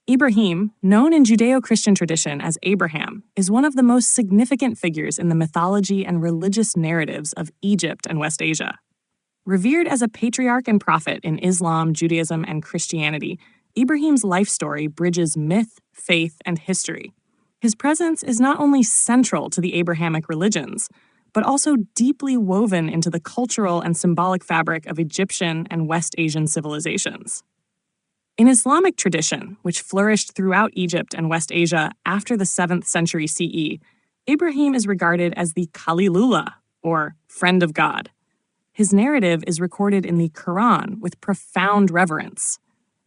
Ibrahim, known in Judeo-Christian tradition as Abraham, is one of the most significant figures in the mythology and religious narratives of Egypt and West Asia. Revered as a patriarch and prophet in Islam, Judaism, and Christianity, Ibrahim's life story bridges myth, faith, and history. His presence is not only central to the Abrahamic religions, but also deeply woven into the cultural and symbolic fabric of Egyptian and West Asian civilizations. In Islamic tradition, which flourished throughout Egypt and West Asia after the 7th century CE, Ibrahim is regarded as the Khalilullah, or friend of God. His narrative is recorded in the Quran with profound reverence.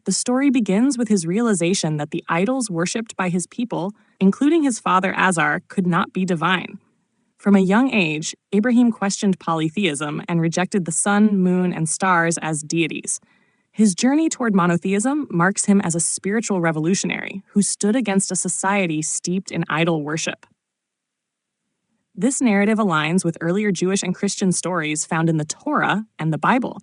The story begins with his realization that the idols worshipped by his people, including his father Azar, could not be divine. From a young age, Ibrahim questioned polytheism and rejected the sun, moon, and stars as deities. His journey toward monotheism marks him as a spiritual revolutionary who stood against a society steeped in idol worship. This narrative aligns with earlier Jewish and Christian stories found in the Torah and the Bible,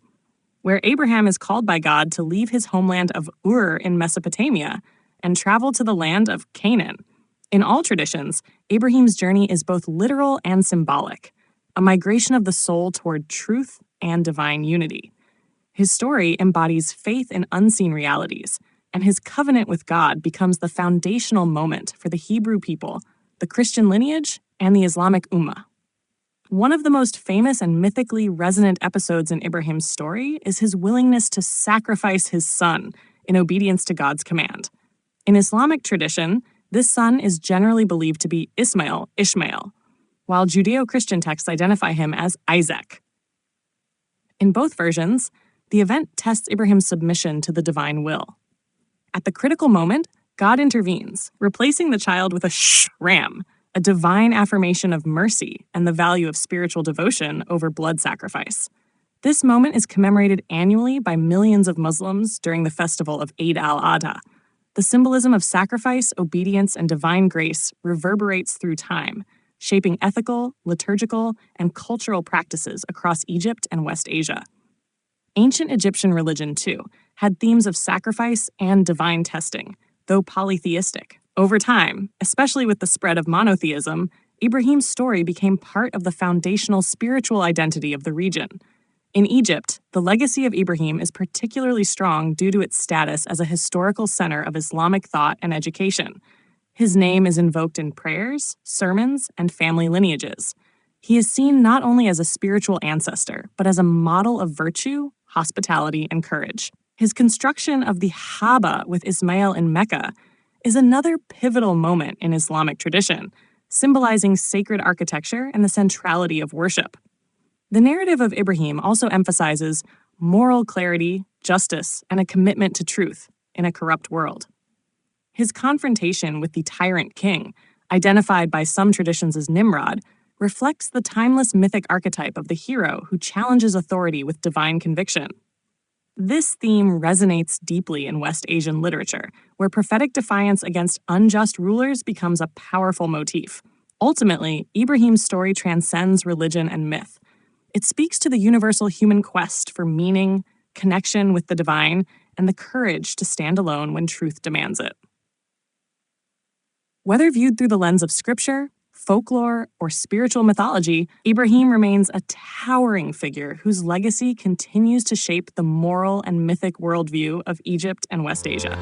where Abraham is called by God to leave his homeland of Ur in Mesopotamia and travel to the land of Canaan. In all traditions, Abraham's journey is both literal and symbolic, a migration of the soul toward truth and divine unity. His story embodies faith in unseen realities, and his covenant with God becomes the foundational moment for the Hebrew people, the Christian lineage, and the Islamic Ummah. One of the most famous and mythically resonant episodes in Ibrahim's story is his willingness to sacrifice his son in obedience to God's command. In Islamic tradition, this son is generally believed to be Ishmael, while Judeo-Christian texts identify him as Isaac. In both versions, the event tests Ibrahim's submission to the divine will. At the critical moment, God intervenes, replacing the child with a ram, a divine affirmation of mercy and the value of spiritual devotion over blood sacrifice. This moment is commemorated annually by millions of Muslims during the festival of Eid al-Adha. The symbolism of sacrifice, obedience, and divine grace reverberates through time, shaping ethical, liturgical, and cultural practices across Egypt and West Asia. Ancient Egyptian religion, too, had themes of sacrifice and divine testing, though polytheistic. Over time, especially with the spread of monotheism, Ibrahim's story became part of the foundational spiritual identity of the region. In Egypt, the legacy of Ibrahim is particularly strong due to its status as a historical center of Islamic thought and education. His name is invoked in prayers, sermons, and family lineages. He is seen not only as a spiritual ancestor, but as a model of virtue, hospitality, and courage. His construction of the Kaaba with Ismail in Mecca is another pivotal moment in Islamic tradition, symbolizing sacred architecture and the centrality of worship. The narrative of Ibrahim also emphasizes moral clarity, justice, and a commitment to truth in a corrupt world. His confrontation with the tyrant king, identified by some traditions as Nimrod, reflects the timeless mythic archetype of the hero who challenges authority with divine conviction. This theme resonates deeply in West Asian literature, where prophetic defiance against unjust rulers becomes a powerful motif. Ultimately, Ibrahim's story transcends religion and myth. It speaks to the universal human quest for meaning, connection with the divine, and the courage to stand alone when truth demands it. Whether viewed through the lens of scripture, folklore, or spiritual mythology, Ibrahim remains a towering figure whose legacy continues to shape the moral and mythic worldview of Egypt and West Asia.